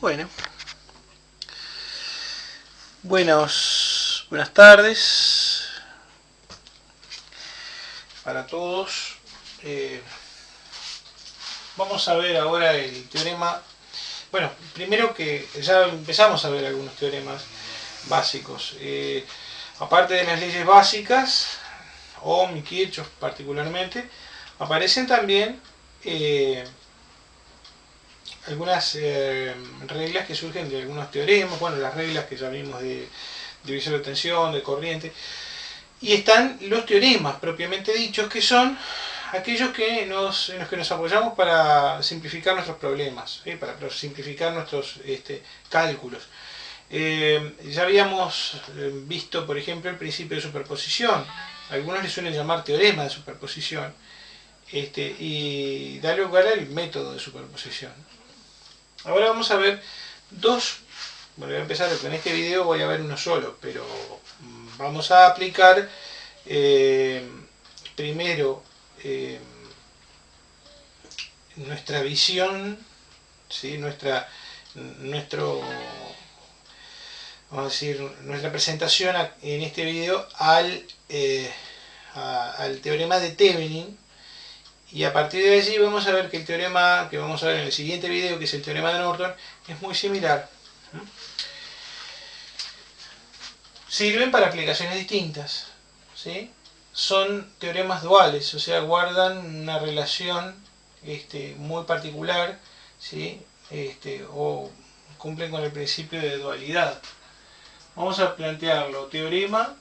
Bueno, buenas tardes para todos. Vamos a ver ahora el teorema. Bueno, primero que ya empezamos a ver algunos teoremas básicos. Aparte de las leyes básicas, Ohm y Kirchhoff particularmente, aparecen también algunas reglas que surgen de algunos teoremas, bueno, las reglas que ya vimos de división de tensión, de corriente, y están los teoremas propiamente dichos, que son aquellos en los que nos apoyamos para simplificar nuestros problemas, para simplificar nuestros cálculos. Ya habíamos visto, por ejemplo, el principio de superposición. Algunos le suelen llamar teorema de superposición, y da lugar al método de superposición. Ahora vamos a ver dos. Bueno, voy a empezar con este video, voy a ver uno solo, pero vamos a aplicar primero nuestra visión, ¿sí? nuestra presentación en este video al teorema de Thevenin, y a partir de allí vamos a ver que el teorema que vamos a ver en el siguiente video, que es el teorema de Norton, es muy similar. Sirven para aplicaciones distintas, ¿sí? Son teoremas duales, o sea, guardan una relación muy particular, ¿sí? O cumplen con el principio de dualidad. Vamos a plantearlo: teorema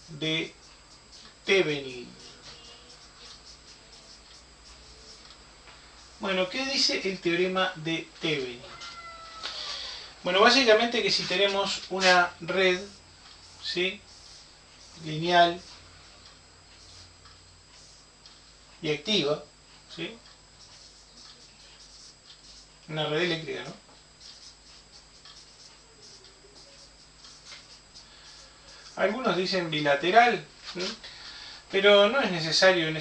de Thevenin. Bueno, ¿qué dice el teorema de Thevenin? Bueno, básicamente que si tenemos una red, ¿sí?, lineal y activa, ¿sí?, una red eléctrica, ¿no?, algunos dicen bilateral, ¿sí?, pero no es necesario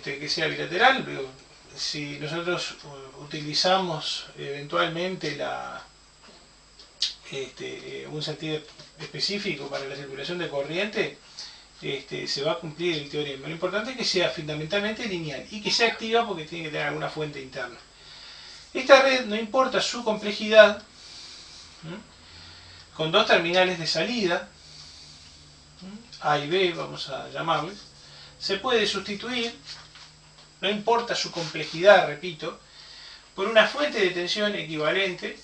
que sea bilateral. Si nosotros utilizamos eventualmente un sentido específico para la circulación de corriente, se va a cumplir el teorema. Lo importante es que sea fundamentalmente lineal y que sea activa, porque tiene que tener alguna fuente interna. Esta red, no importa su complejidad, con dos terminales de salida, A y B vamos a llamarles, se puede sustituir, no importa su complejidad, repito, por una fuente de tensión equivalente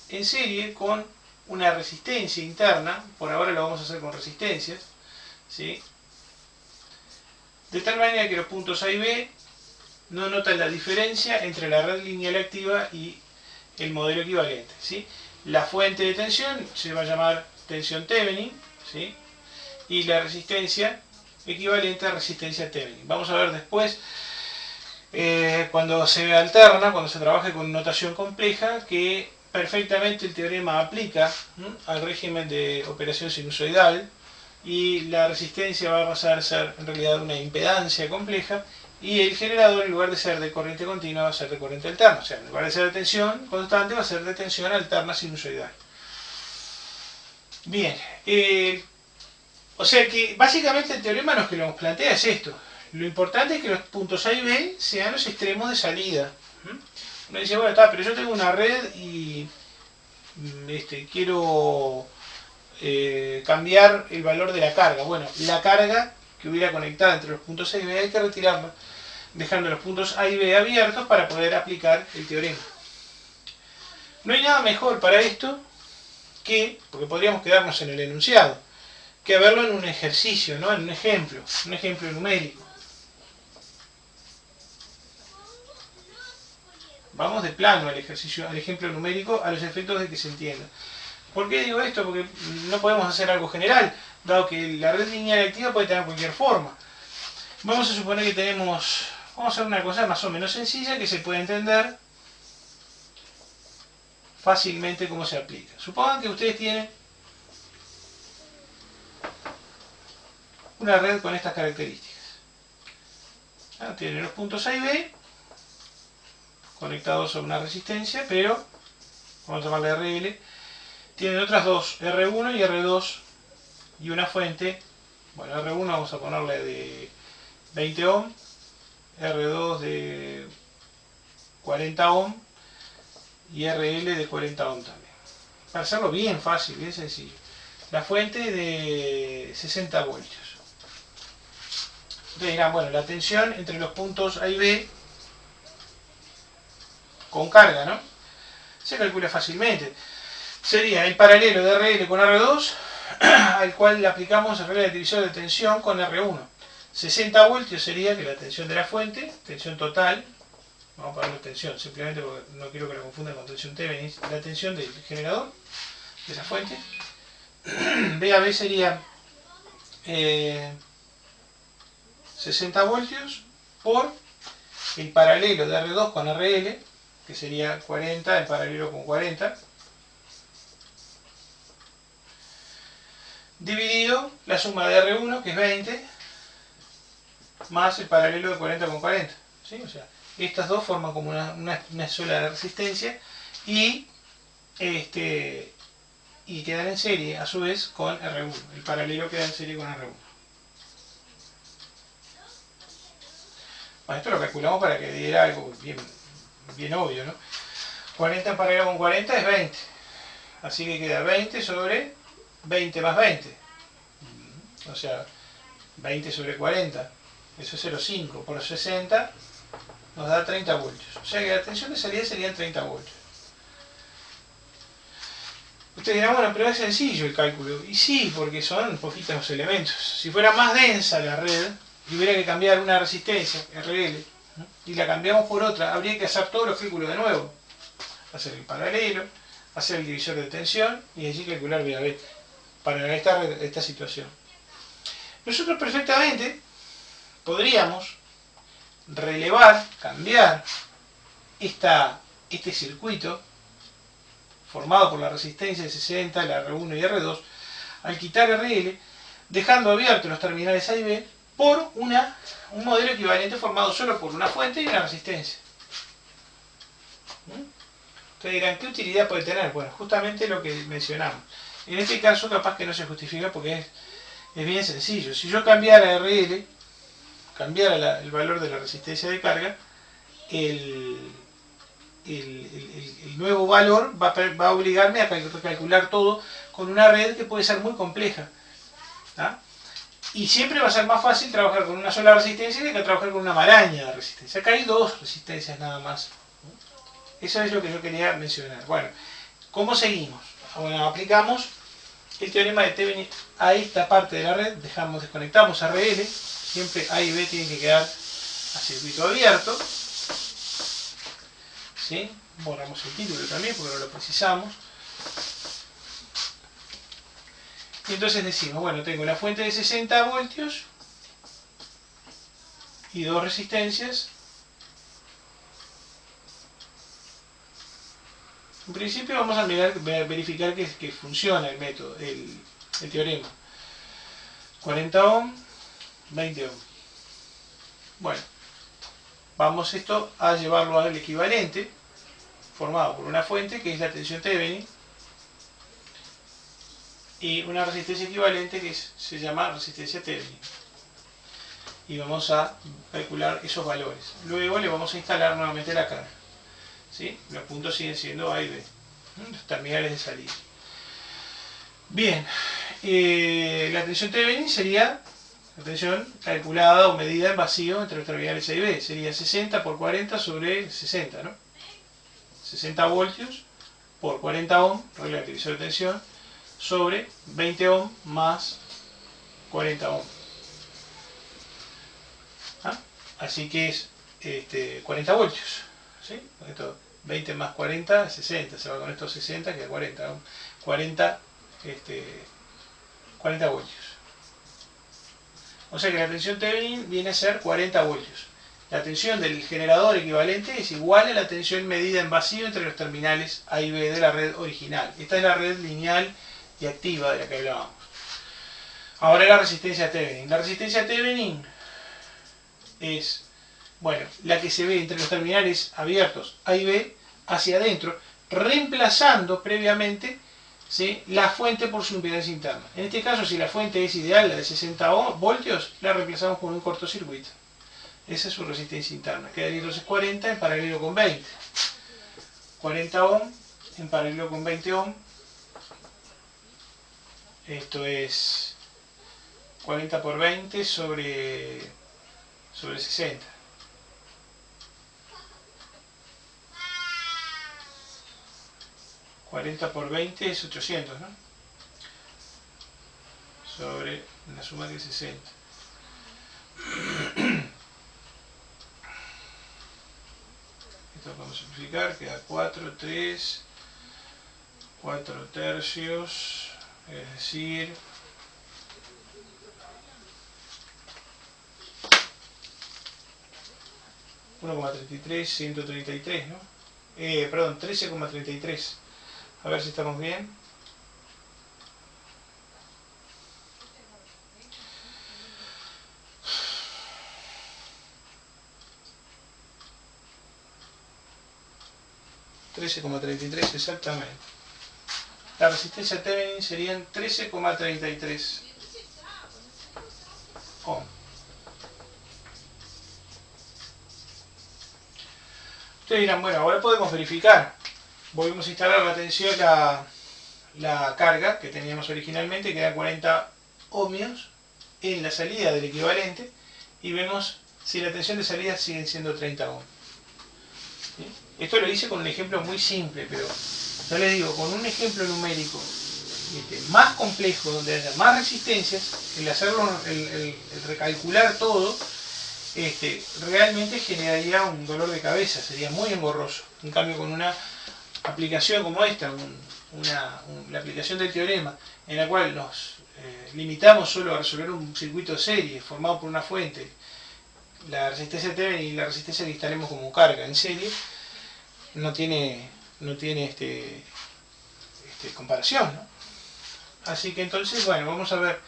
en serie con una resistencia interna. Por ahora lo vamos a hacer con resistencias, ¿sí?, de tal manera que los puntos A y B no notan la diferencia entre la red lineal activa y el modelo equivalente, ¿sí? La fuente de tensión se va a llamar tensión Thevenin, ¿sí?, y la resistencia equivalente a resistencia Thevenin. Vamos a ver después, cuando se alterna, cuando se trabaje con notación compleja, que perfectamente el teorema aplica al régimen de operación sinusoidal, y la resistencia va a pasar a ser en realidad una impedancia compleja, y el generador, en lugar de ser de corriente continua, va a ser de corriente alterna. O sea, en lugar de ser de tensión constante, va a ser de tensión alterna sinusoidal. Bien, o sea que básicamente el teorema lo que nos plantea es esto. Lo importante es que los puntos A y B sean los extremos de salida. Uno dice, bueno, está, pero yo tengo una red y quiero cambiar el valor de la carga. Bueno, la carga que hubiera conectada entre los puntos A y B hay que retirarla, dejando los puntos A y B abiertos para poder aplicar el teorema. No hay nada mejor para esto porque podríamos quedarnos en el enunciado, que verlo en un ejercicio, ¿no?, en un ejemplo numérico. Vamos de plano al ejemplo numérico, a los efectos de que se entienda. ¿Por qué digo esto? Porque no podemos hacer algo general, dado que la red lineal activa puede tener cualquier forma. Vamos a suponer que vamos a hacer una cosa más o menos sencilla, que se puede entender fácilmente cómo se aplica. Supongan que ustedes tienen una red con estas características. Tienen los puntos A y B, conectados a una resistencia, pero vamos a llamarle RL. Tienen otras dos, R1 y R2, y una fuente. Bueno, R1 vamos a ponerle de 20 ohm, R2 de 40 ohm y RL de 40 ohm también. Para hacerlo bien fácil, bien sencillo. La fuente de 60 voltios. Ustedes dirán, bueno, la tensión entre los puntos A y B con carga, ¿no? Se calcula fácilmente. Sería el paralelo de RL con R2, al cual le aplicamos el regla del divisor de tensión con R1. 60 voltios sería que la tensión de la fuente, tensión total, vamos a ponerle tensión, simplemente porque no quiero que la confundan con tensión Thevenin, la tensión del generador, de la fuente. VAB sería 60 voltios por el paralelo de R2 con RL, que sería 40, el paralelo con 40, dividido la suma de R1, que es 20, más el paralelo de 40 con 40. ¿Sí? O sea, estas dos forman como una sola resistencia y quedan en serie a su vez con R1. El paralelo queda en serie con R1. Bueno, esto lo calculamos para que diera algo bien obvio, ¿no? 40 en paralelo con 40 es 20. Así que queda 20 sobre 20 más 20. O sea, 20 sobre 40. Eso es 0,5 por 60 nos da 30 voltios. O sea que la tensión de salida serían 30 voltios. Ustedes dirán, bueno, pero es sencillo el cálculo. Y sí, porque son poquitos los elementos. Si fuera más densa la red y hubiera que cambiar una resistencia, RL, ¿no? Y la cambiamos por otra, habría que hacer todos los cálculos de nuevo. Hacer el paralelo, hacer el divisor de tensión y allí calcular VAB para esta situación. Nosotros perfectamente podríamos relevar, cambiar este circuito formado por la resistencia de 60, la R1 y R2, al quitar RL, dejando abiertos los terminales A y B por un modelo equivalente formado solo por una fuente y una resistencia. Ustedes dirán, ¿qué utilidad puede tener? Bueno, justamente lo que mencionamos. En este caso capaz que no se justifica porque es bien sencillo. Si yo cambiara RL, cambiara el valor de la resistencia de carga, el nuevo valor va a obligarme a calcular todo con una red que puede ser muy compleja. ¿Ah? Y siempre va a ser más fácil trabajar con una sola resistencia que trabajar con una maraña de resistencia. Acá hay dos resistencias nada más. Eso es lo que yo quería mencionar. Bueno, ¿cómo seguimos? Bueno, aplicamos el teorema de Thevenin a esta parte de la red, desconectamos a RL, siempre A y B tienen que quedar a circuito abierto. ¿Sí? Borramos el título también porque no lo precisamos. Y entonces decimos, bueno, tengo una fuente de 60 voltios y dos resistencias. En principio vamos a verificar que funciona el método, el teorema. 40 ohm, 20 ohm. Bueno, vamos esto a llevarlo al equivalente, formado por una fuente que es la tensión Thevenin, y una resistencia equivalente que se llama resistencia Thevenin. Y vamos a calcular esos valores. Luego le vamos a instalar nuevamente la carga. ¿Sí? Los puntos siguen siendo A y B, los terminales de salida. Bien, la tensión Thevenin sería la tensión calculada o medida en vacío entre los terminales A y B. Sería 60 por 40 sobre 60, ¿no? 60 voltios por 40 ohm, regla del divisor de tensión, sobre 20 ohm más 40 ohm. ¿Ah? Así que es 40 voltios. ¿Sí? Esto, 20 más 40, 60. Se va con estos 60, que es 40 ohm. 40 voltios. O sea que la tensión Thevenin viene a ser 40 voltios. La tensión del generador equivalente es igual a la tensión medida en vacío entre los terminales A y B de la red original. Esta es la red lineal y activa de la que hablábamos. Ahora la resistencia Thevenin. La resistencia Thevenin es Bueno, la que se ve entre los terminales abiertos A y B hacia adentro, reemplazando previamente, ¿sí?, la fuente por su impedancia interna. En este caso, si la fuente es ideal, la de 60 voltios, la reemplazamos por un cortocircuito. Esa es su resistencia interna. Quedaría entonces 40 en paralelo con 20. 40 ohm en paralelo con 20 ohm. Esto es 40 por 20 sobre 60. $40 por 20 es 800, ¿no? Sobre la suma de 60. Esto lo vamos a simplificar, queda 4, 3, 4 tercios, es decir, 1,33, 133, ¿no? Perdón, 13,33. A ver si estamos bien. $13,33 exactamente. La resistencia Thevenin serían 13,33 ohm. Ustedes dirán, bueno, ahora podemos verificar. Volvemos a instalar la tensión, la carga que teníamos originalmente, que era 40 ohmios en la salida del equivalente, y vemos si la tensión de salida sigue siendo 30 ohms. ¿Sí? Esto lo hice con un ejemplo muy simple, pero yo les digo, con un ejemplo numérico más complejo, donde haya más resistencias, el hacerlo, el recalcular todo, realmente generaría un dolor de cabeza, sería muy engorroso. En cambio, con una aplicación como esta, la aplicación del teorema, en la cual nos limitamos solo a resolver un circuito de serie formado por una fuente, la resistencia de Thevenin y la resistencia que instalemos como carga en serie, no tiene comparación, ¿no? Así que entonces, bueno, vamos a ver,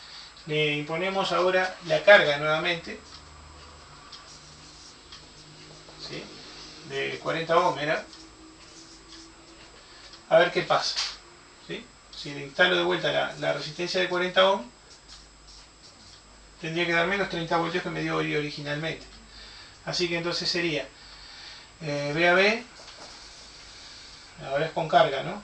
le imponemos ahora la carga nuevamente, ¿sí?, de 40 ohm era, a ver qué pasa, ¿sí? Si le instalo de vuelta la resistencia de 40 ohm, tendría que dar menos 30 voltios que me dio originalmente. Así que entonces sería B a B, ahora es con carga, ¿no?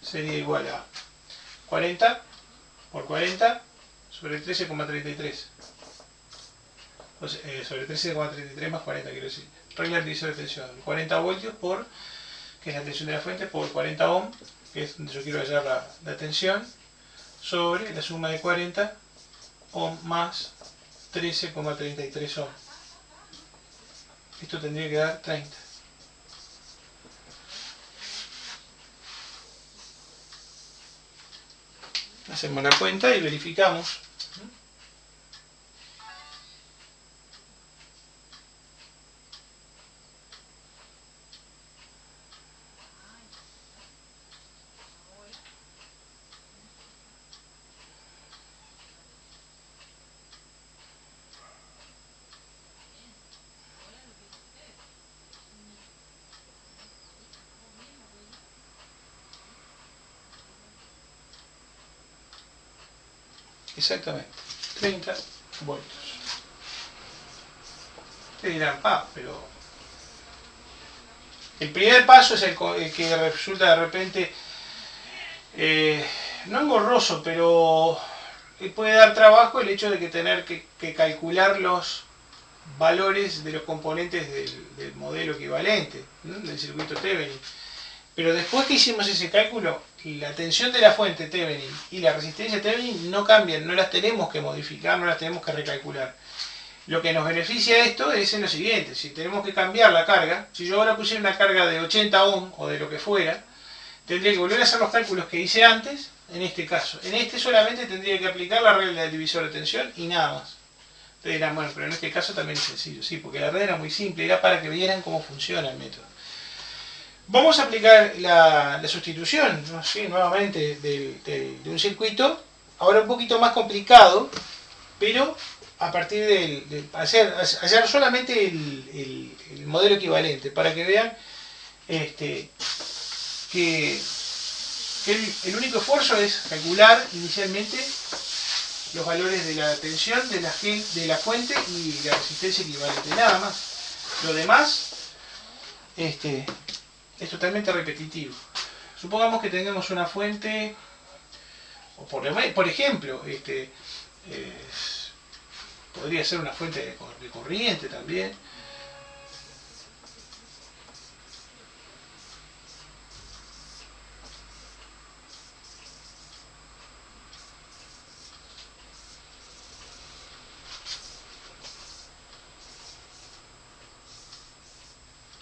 Sería igual a 40 por 40 sobre 13,33. Sobre 13,33 más 40, quiero decir. Regla del divisor de tensión. 40 voltios por, que es la tensión de la fuente, por 40 ohm, que es donde yo quiero hallar la tensión, sobre la suma de 40 ohm más 13,33 ohm. Esto tendría que dar 30. Hacemos la cuenta y verificamos. Exactamente, 30 voltios. Ustedes dirán, pero el primer paso es el que resulta de repente, no engorroso, pero puede dar trabajo el hecho de que tener que calcular los valores de los componentes del modelo equivalente, ¿no?, del circuito Thevenin. Pero después que hicimos ese cálculo, la tensión de la fuente Thevenin y la resistencia Thevenin no cambian, no las tenemos que modificar, no las tenemos que recalcular. Lo que nos beneficia esto es en lo siguiente: si tenemos que cambiar la carga, si yo ahora pusiera una carga de 80 ohm o de lo que fuera, tendría que volver a hacer los cálculos que hice antes, en este caso. En este solamente tendría que aplicar la regla del divisor de tensión y nada más. Ustedes dirán, bueno, pero en este caso también es sencillo. Sí, porque la regla era muy simple, era para que vieran cómo funciona el método. Vamos a aplicar la sustitución, ¿no?, ¿sí?, nuevamente de un circuito ahora un poquito más complicado, pero a partir de hallar solamente el modelo equivalente, para que vean que el único esfuerzo es calcular inicialmente los valores de la tensión de la fuente y la resistencia equivalente, nada más. Lo demás es totalmente repetitivo. Supongamos que tengamos una fuente, o por ejemplo, podría ser una fuente de corriente también.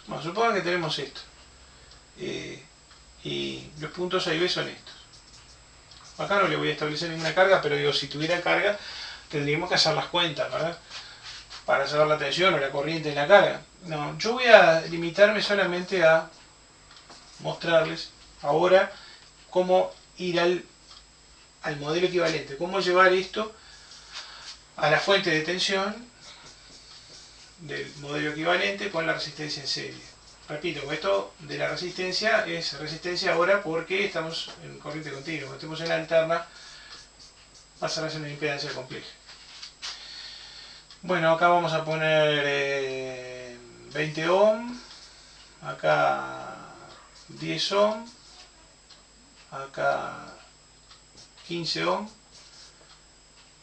Bueno, supongan que tenemos esto. Y los puntos A y B son estos. Acá no le voy a establecer ninguna carga, pero digo, si tuviera carga, tendríamos que hacer las cuentas, ¿verdad? Para saber la tensión o la corriente en la carga. No, yo voy a limitarme solamente a mostrarles ahora cómo ir al modelo equivalente, cómo llevar esto a la fuente de tensión del modelo equivalente con la resistencia en serie. Repito, esto de la resistencia es resistencia ahora porque estamos en corriente continua. Cuando estemos en la alterna, pasará a ser una impedancia compleja. Bueno, acá vamos a poner 20 ohm, acá 10 ohm, acá 15 ohm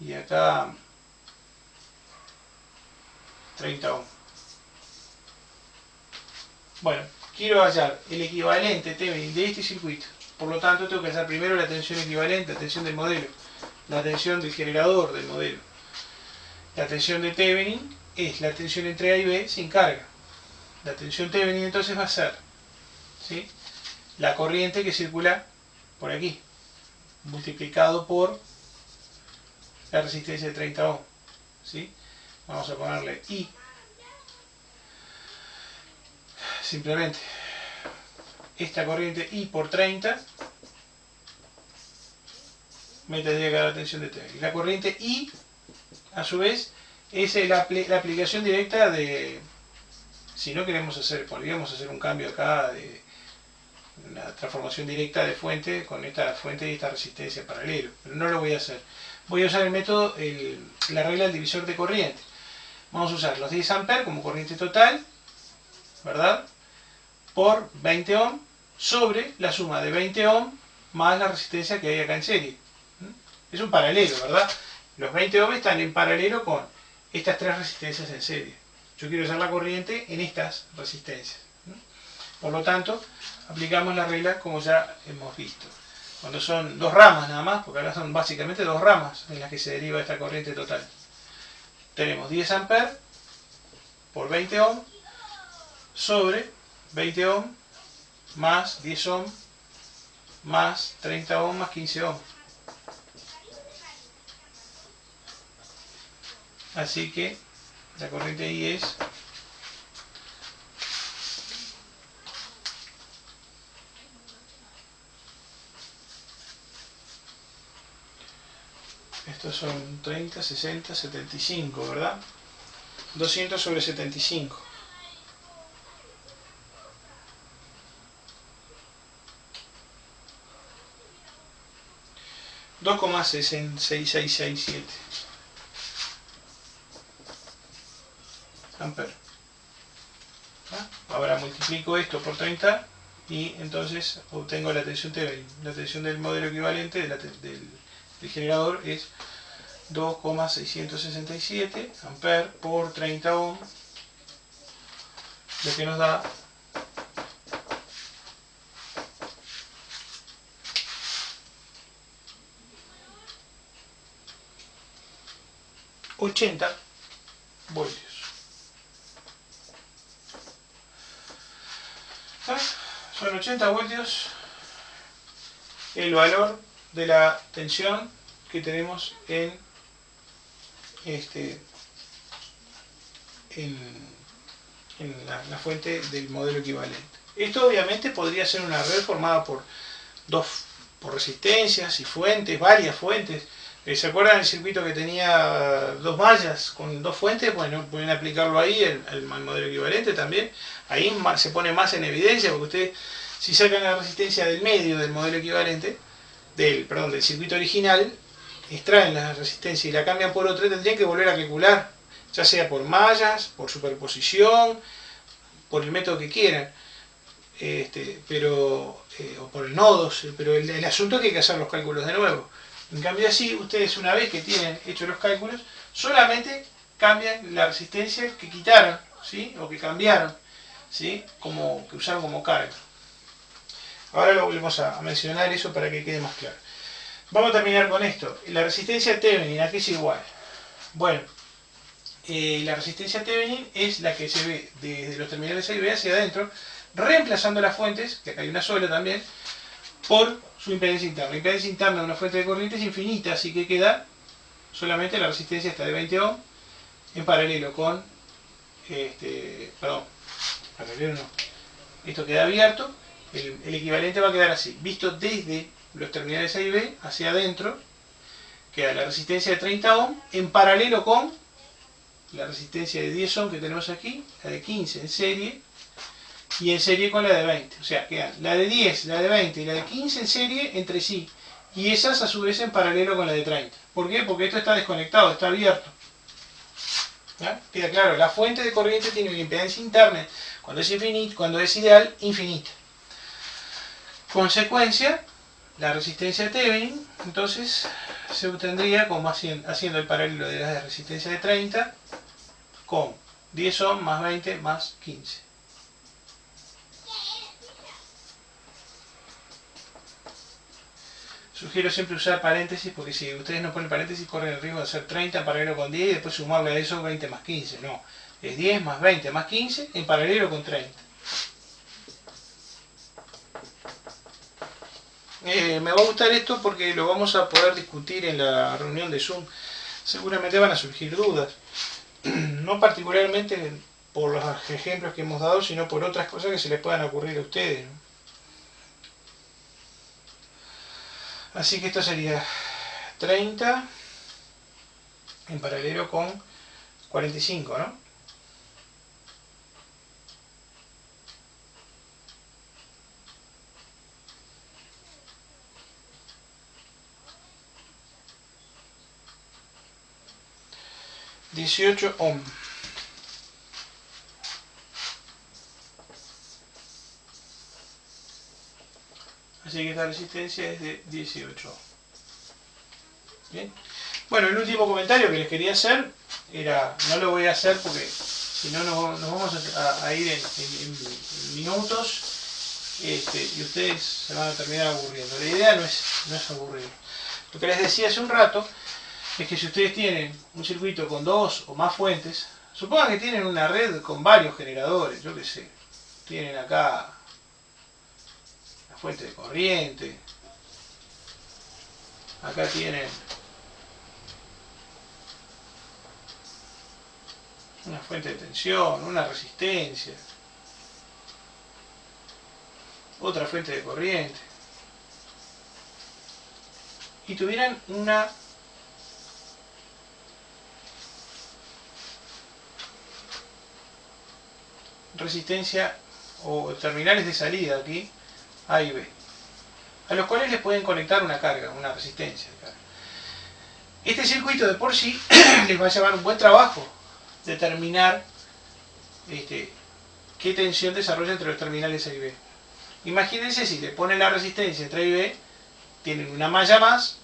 y acá 30 ohm. Bueno, quiero hallar el equivalente Thevenin de este circuito. Por lo tanto, tengo que hallar primero la tensión equivalente, la tensión del modelo, la tensión del generador del modelo. La tensión de Thevenin es la tensión entre A y B sin carga. La tensión Thevenin entonces va a ser, ¿sí?, la corriente que circula por aquí, multiplicado por la resistencia de 30 ohm. ¿Sí? Vamos a ponerle I. Simplemente esta corriente I por 30 me tendría que dar la tensión de Thevenin. La corriente I, a su vez, es la aplicación directa de, si no queremos hacer, podríamos hacer un cambio acá de una transformación directa de fuente con esta fuente y esta resistencia paralelo, pero no lo voy a hacer. Voy a usar el método, la regla del divisor de corriente. Vamos a usar los 10 amperes como corriente total, ¿verdad?, por 20 ohm sobre la suma de 20 ohm más la resistencia que hay acá en serie. Es un paralelo, ¿verdad? Los 20 ohm están en paralelo con estas tres resistencias en serie. Yo quiero usar la corriente en estas resistencias. Por lo tanto, aplicamos la regla como ya hemos visto. Cuando son dos ramas nada más, porque ahora son básicamente dos ramas en las que se deriva esta corriente total. Tenemos 10 amperes por 20 ohm sobre 20 ohm más 10 ohm más 30 ohm más 15 ohm. Así que la corriente I es estos son 30, 60, 75, ¿verdad? 200 sobre 75. $2,6667 amperes. Ahora multiplico esto por 30 y entonces obtengo la tensión Thevenin. La tensión del modelo equivalente del generador es 2,667 amperes por 30 ohm, lo que nos da 80 voltios. Son 80 voltios el valor de la tensión que tenemos en la fuente del modelo equivalente. Esto obviamente podría ser una red formada por resistencias y fuentes, varias fuentes. ¿Se acuerdan del circuito que tenía dos mallas con dos fuentes? Bueno, pueden aplicarlo ahí, el modelo equivalente también. Ahí se pone más en evidencia, porque ustedes, si sacan la resistencia del medio del modelo equivalente, del circuito original, extraen la resistencia y la cambian por otra, tendrían que volver a calcular, ya sea por mallas, por superposición, por el método que quieran, o por el nodos, pero el asunto es que hay que hacer los cálculos de nuevo. En cambio así, ustedes una vez que tienen hechos los cálculos, solamente cambian la resistencia que quitaron, ¿sí? O que cambiaron, ¿sí? Que usaron como carga. Ahora lo volvemos a mencionar eso para que quede más claro. Vamos a terminar con esto. La resistencia Thevenin, ¿a qué es igual? Bueno, la resistencia Thevenin es la que se ve desde los terminales A y B hacia adentro, reemplazando las fuentes, que acá hay una sola también, por su impedancia interna. La impedancia interna de una fuente de corriente es infinita, así que queda solamente la resistencia esta de 20 ohm en paralelo con, paralelo no, esto queda abierto, el equivalente va a quedar así, visto desde los terminales A y B hacia adentro, queda la resistencia de 30 ohm en paralelo con la resistencia de 10 ohm que tenemos aquí, la de 15 en serie, y en serie con la de 20. O sea, quedan la de 10, la de 20 y la de 15 en serie entre sí. Y esas a su vez en paralelo con la de 30. ¿Por qué? Porque esto está desconectado, está abierto. ¿Ya? Queda claro, la fuente de corriente tiene una impedancia interna, cuando es infinita, cuando es ideal, infinita. Consecuencia, la resistencia de Thevenin, entonces, se obtendría como haciendo el paralelo de la resistencia de 30 con 10 ohm más 20 más 15. Sugiero siempre usar paréntesis, porque si ustedes no ponen paréntesis corren el riesgo de hacer 30 en paralelo con 10 y después sumarle a eso 20 más 15. No, es 10 más 20 más 15 en paralelo con 30. Me va a gustar esto porque lo vamos a poder discutir en la reunión de Zoom. Seguramente van a surgir dudas. No particularmente por los ejemplos que hemos dado, sino por otras cosas que se les puedan ocurrir a ustedes, ¿no? Así que esto sería 30 en paralelo con 45, ¿no? $18 ohm. Así que esta resistencia es de 18. Bien. Bueno, el último comentario que les quería hacer era, no lo voy a hacer porque si no nos vamos a ir en minutos, y ustedes se van a terminar aburriendo. La idea no es aburrir. Lo que les decía hace un rato es que si ustedes tienen un circuito con dos o más fuentes, supongan que tienen una red con varios generadores, yo qué sé, tienen acá la fuente de corriente, acá tienen una fuente de tensión, una resistencia, otra fuente de corriente, y tuvieran una resistencia o terminales de salida aquí, A y B, a los cuales les pueden conectar una carga, una resistencia de carga. Este circuito de por sí les va a llevar un buen trabajo determinar qué tensión desarrolla entre los terminales A y B. Imagínense si le ponen la resistencia entre A y B, tienen una malla más,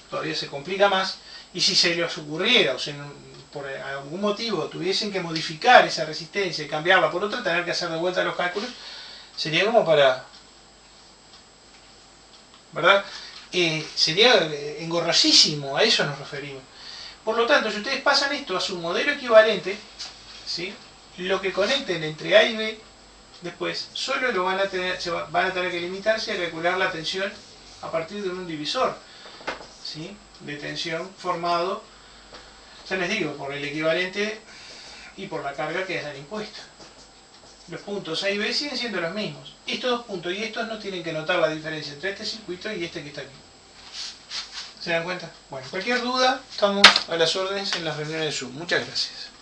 todavía se complica más, y si se les ocurriera o por algún motivo tuviesen que modificar esa resistencia y cambiarla por otra, tener que hacer de vuelta los cálculos, sería como para, ¿verdad? Sería engorrosísimo, a eso nos referimos. Por lo tanto, si ustedes pasan esto a su modelo equivalente, ¿sí?, lo que conecten entre A y B, después solo van a tener que limitarse a calcular la tensión a partir de un divisor, ¿sí?, de tensión formado, ya les digo, por el equivalente y por la carga que hayan impuesto. Los puntos A y B siguen siendo los mismos. Estos dos puntos y estos no tienen que notar la diferencia entre este circuito y este que está aquí. ¿Se dan cuenta? Bueno, cualquier duda, estamos a las órdenes en las reuniones de Zoom. Muchas gracias.